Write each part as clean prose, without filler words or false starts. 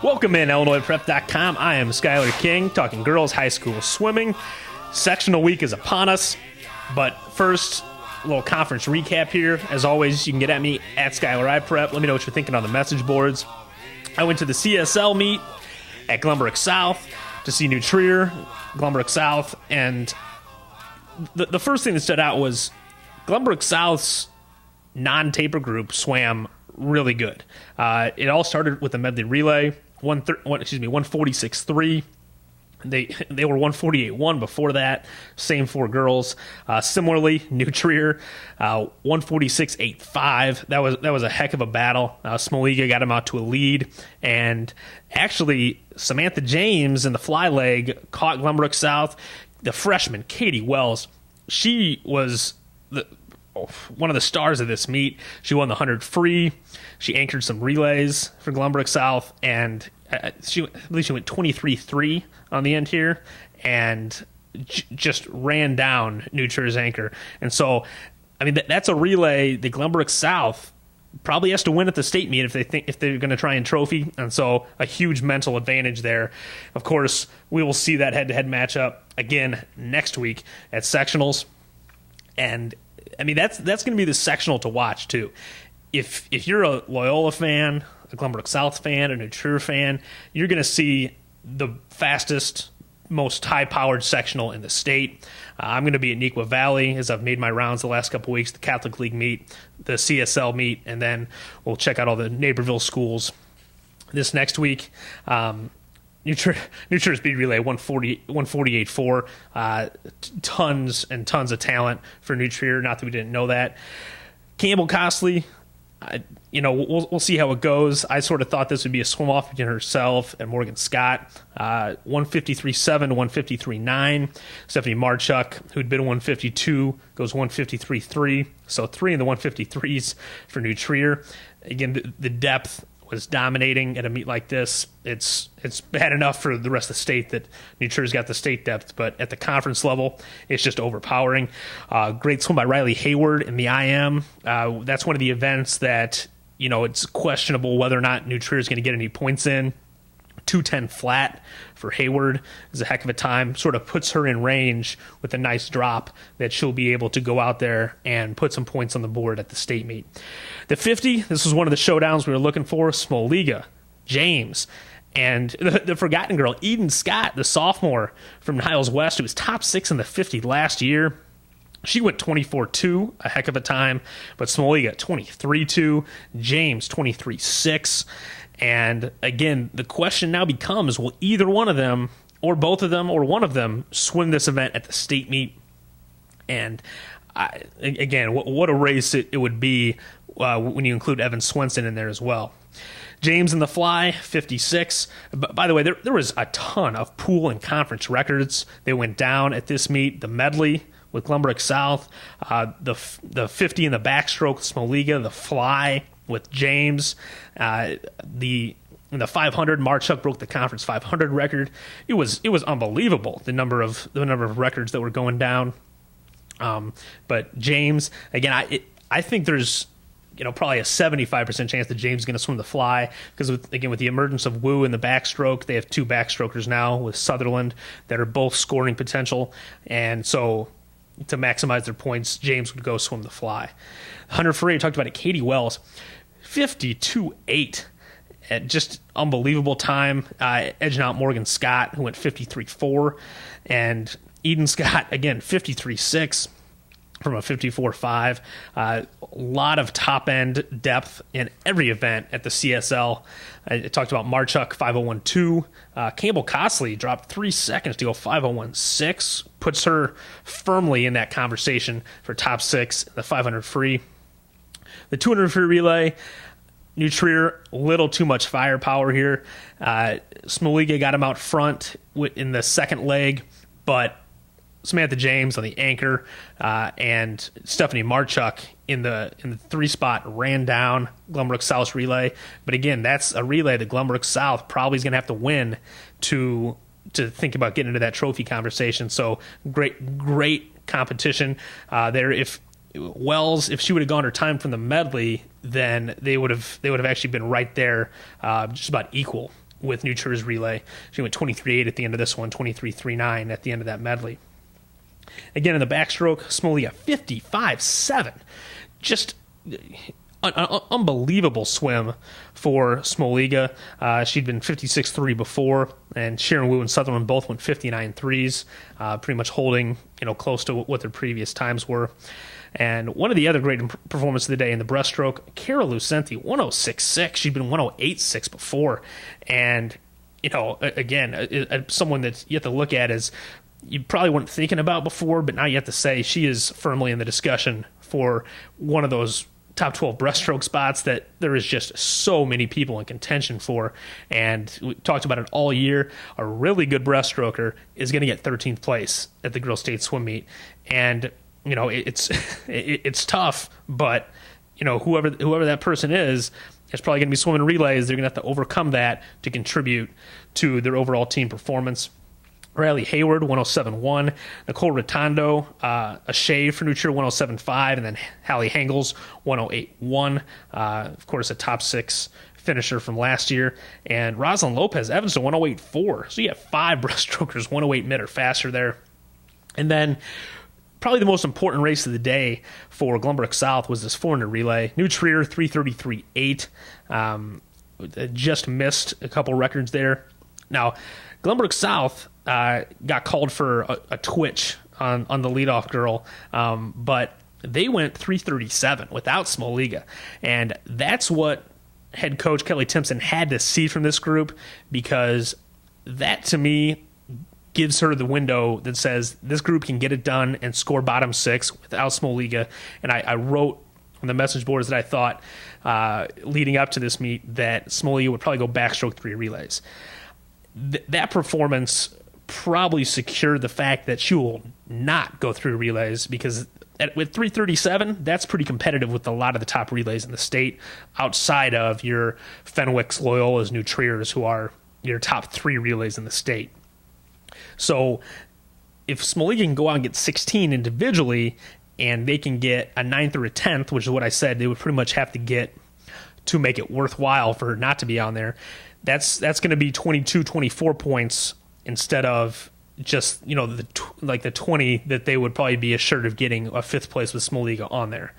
Welcome in, IllinoisPrep.com. I am Skylar King, talking girls high school swimming. Sectional week is upon us, but first, a little conference recap here. As always, you can get at me at SkylarIPrep. Let me know what you're thinking on the message boards. I went to the CSL meet at Glenbrook South to see New Trier, Glenbrook South, and the first thing that stood out was Glenbrook South's non-taper group swam really good. It all started with a medley relay, 146.3. They were 148.1 before that. Same for girls. Similarly, New Trier, 146.85. That was a heck of a battle. Smoliga got him out to a lead, and actually Samantha James in the fly leg caught Glenbrook South. The freshman Katie Wells, she was one of the stars of this meet. She won the 100 free. She anchored some relays for Glenbrook South, and I believe she went 23.3 on the end here, and just ran down New Trier's anchor. And so, I mean, that's a relay that Glenbrook South probably has to win at the state meet if they're going to try and trophy. And so, a huge mental advantage there. Of course, we will see that head-to-head matchup again next week at sectionals, and I mean that's going to be the sectional to watch too. If you're a Loyola fan, a Glenbrook South fan, a New Trier fan, you're going to see the fastest, most high-powered sectional in the state. I'm going to be at Neuqua Valley as I've made my rounds the last couple weeks, the Catholic League meet, the CSL meet, and then we'll check out all the Naperville schools this next week. New Trier speed relay 148.4. Tons and tons of talent for New Trier. Not that we didn't know that. Campbell Costley, we'll see how it goes. I sort of thought this would be a swim off between herself and Morgan Scott. 153.7 to 153.9. Stephanie Marchuk, who'd been 152, goes 153.3. So 3 in the 153s for New Trier. Again, the depth was dominating at a meet like this. It's bad enough for the rest of the state that New Trier's got the state depth, but at the conference level, it's just overpowering. Great swim by Riley Hayward in the IM. That's one of the events that, it's questionable whether or not New Trier's going to get any points in. 210 flat for Hayward is a heck of a time. Sort of puts her in range with a nice drop that she'll be able to go out there and put some points on the board at the state meet. The 50, this was one of the showdowns we were looking for. Smoliga, James, and the forgotten girl, Eden Scott, the sophomore from Niles West, who was top 6 in the 50 last year. She went 24.2, a heck of a time, but Smoliga 23.2, James 23.6. And again, the question now becomes, will either one of them, or both of them, or one of them swim this event at the state meet? And again, what a race it would be when you include Evan Swenson in there as well. James in the fly, 56. By the way, there was a ton of pool and conference records that went down at this meet. The medley with Glenbrook South, the 50 in the backstroke with Smoliga, the fly with James, in the 500, Marchuk broke the conference 500 record. It was unbelievable the number of records that were going down. But James, again, I think there's probably a 75% chance that James is going to swim the fly because with the emergence of Wu in the backstroke, they have 2 backstrokers now with Sutherland that are both scoring potential, and so to maximize their points, James would go swim the fly. 100 free, I talked about it. Katie Wells, 52.8. Just unbelievable time. Edging out Morgan Scott, who went 53.4. And Eden Scott, again, 53.6 from a 54.5. A lot of top-end depth in every event at the CSL. I talked about Marchuk, 501.2. Campbell Costley dropped 3 seconds to go 501.6. Puts her firmly in that conversation for top 6, the 500 free. The 200 free relay, New Trier, a little too much firepower here. Smoliga got him out front in the second leg, but Samantha James on the anchor and Stephanie Marchuk in the 3 spot ran down Glenbrook South's relay. But again, that's a relay that Glenbrook South probably is going to have to win to think about getting into that trophy conversation. So great competition there. If Wells, if she would have gone her time from the medley, then they would have actually been right there, just about equal with New Trier's relay. She went 23.8 at the end of this one, 23.39 at the end of that medley. Again, in the backstroke, Smolia 55.7. Just an unbelievable swim for Smoliga. She'd been 56.3 before, and Sharon Wu and Sutherland both went 59.3s, pretty much holding close to what their previous times were. And one of the other great performances of the day in the breaststroke, Cara Lucenti, 106.6. She'd been 108.6 before. And, again, someone that you have to look at as you probably weren't thinking about before, but now you have to say she is firmly in the discussion for one of those top 12 breaststroke spots that there is just so many people in contention for. And we talked about it all year. A really good breaststroker is going to get 13th place at the Girls State Swim Meet. And it's tough, but whoever that person is probably going to be swimming relays. They're going to have to overcome that to contribute to their overall team performance. Riley Hayward, 107.1. Nicole Rotondo, a shave for New Trier, 107.5. And then Hallie Hengels, 108.1. Of course, a top 6 finisher from last year. And Rosalind Lopez Evans to 108.4. So you have 5 breaststrokers, 108 mid or faster there. And then probably the most important race of the day for Glenbrook South was this 400 relay. New Trier, 3:33.8. Just missed a couple records there. Now, Glenbrook South got called for a twitch on the leadoff girl, but they went 3:37 without Smoliga. And that's what head coach Kelly Timpson had to see from this group, because that, to me, gives her the window that says this group can get it done and score bottom 6 without Smoliga. And I wrote on the message boards that I thought leading up to this meet that Smoliga would probably go backstroke 3 relays. That performance probably secured the fact that she will not go through relays, because with 3:37, that's pretty competitive with a lot of the top relays in the state, outside of your Fenwicks, Loyolas, New Triers, who are your top 3 relays in the state. So if Smoliga can go out and get 16 individually, and they can get a 9th or a 10th, which is what I said they would pretty much have to get to make it worthwhile for her not to be on there, that's going to be 22, 24 points instead of just, the 20 that they would probably be assured of getting a 5th place with Smoliga on there.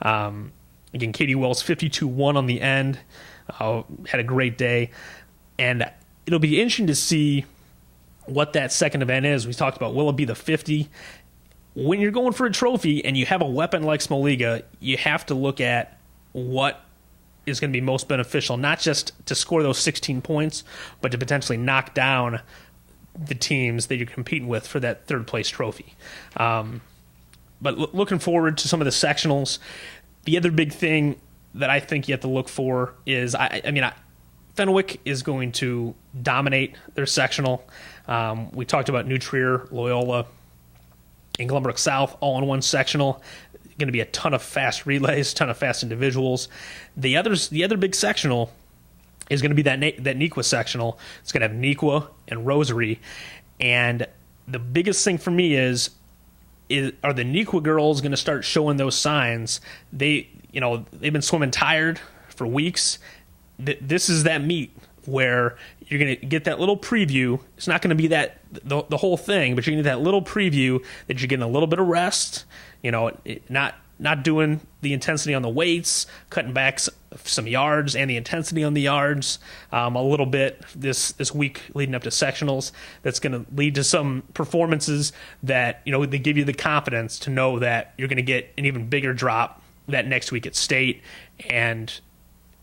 Again, Katie Wells, 52.1 on the end, had a great day. And it'll be interesting to see what that second event is. We talked about, will it be the 50? When you're going for a trophy and you have a weapon like Smoliga, you have to look at what is going to be most beneficial, not just to score those 16 points, but to potentially knock down the teams that you're competing with for that 3rd place trophy. But looking forward to some of the sectionals. The other big thing that I think you have to look for is, Fenwick is going to dominate their sectional. We talked about New Trier, Loyola, and Glenbrook South all in one sectional. Going to be a ton of fast relays, ton of fast individuals. The other big sectional is going to be that Nequa sectional. It's going to have Nequa and Rosary. And the biggest thing for me is are the Nequa girls going to start showing those signs? They've been swimming tired for weeks. This is that meet where you're going to get that little preview. It's not going to be the whole thing, but you're going to get that little preview that you're getting a little bit of rest, not doing the intensity on the weights, cutting back some yards and the intensity on the yards a little bit this week leading up to sectionals. That's going to lead to some performances that, they give you the confidence to know that you're going to get an even bigger drop that next week at state. And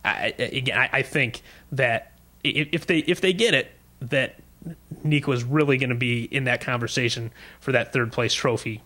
I think that if they get it, that Nequa is really going to be in that conversation for that 3rd place trophy,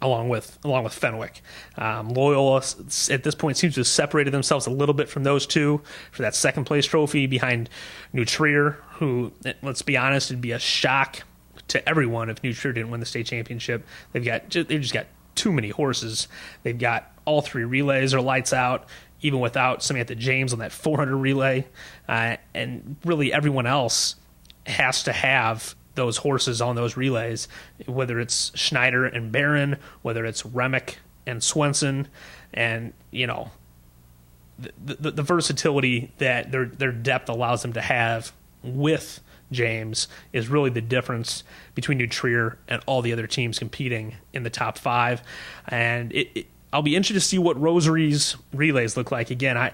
along with Fenwick. Loyola at this point seems to have separated themselves a little bit from those two for that 2nd place trophy behind New Trier, who, let's be honest, it'd be a shock to everyone if New Trier didn't win the state championship. They've just got too many horses. They've got all 3 relays are lights out, even without Samantha James on that 400 relay. And really everyone else has to have those horses on those relays, whether it's Schneider and Barron, whether it's Remick and Swenson, and, the versatility that their depth allows them to have with James is really the difference between New Trier and all the other teams competing in the top 5. And I'll be interested to see what Rosary's relays look like. Again, I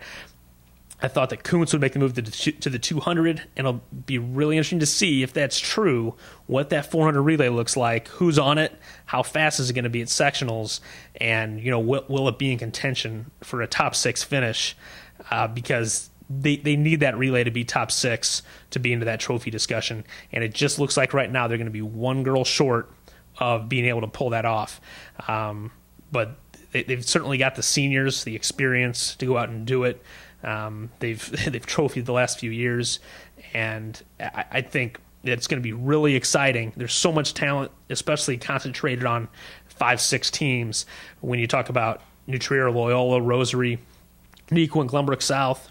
thought that Kuntz would make the move to the 200, and it'll be really interesting to see if that's true, what that 400 relay looks like, who's on it, how fast is it going to be at sectionals, and will it be in contention for a top 6 finish, because they need that relay to be top 6 to be into that trophy discussion, and it just looks like right now they're going to be one girl short of being able to pull that off. But they've certainly got the seniors, the experience to go out and do it. They've trophied the last few years, and I think it's going to be really exciting. There's so much talent, especially concentrated on 5-6 teams. When you talk about New Trier, Loyola, Rosary, Neuqua, and Glenbrook South,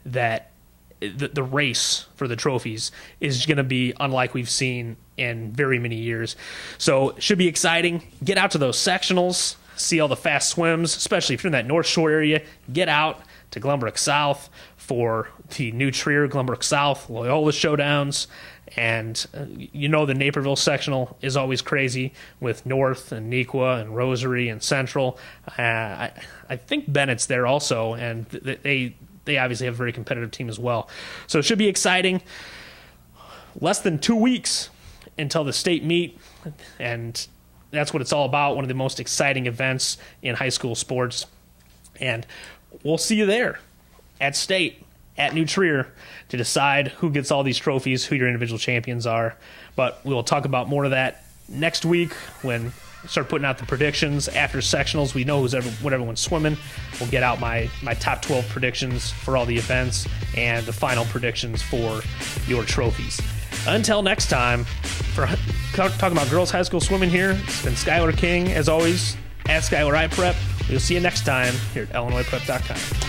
that the race for the trophies is going to be unlike we've seen in very many years. So it should be exciting. Get out to those sectionals, see all the fast swims, especially if you're in that North Shore area. Get out to Glenbrook South for the New Trier, Glenbrook South, Loyola showdowns. And the Naperville sectional is always crazy with North and Neuqua and Rosary and Central. I think Bennett's there also, and they obviously have a very competitive team as well. So it should be exciting. Less than 2 weeks until the state meet, and that's what it's all about, one of the most exciting events in high school sports. And we'll see you there at state, at New Trier, to decide who gets all these trophies, who your individual champions are. But we will talk about more of that next week when we start putting out the predictions. After sectionals, we know what everyone's swimming. We'll get out my top 12 predictions for all the events and the final predictions for your trophies. Until next time, for talking about girls high school swimming here, it's been Skylar King, as always, at Skylar iPrep. We'll see you next time here at IllinoisPrep.com.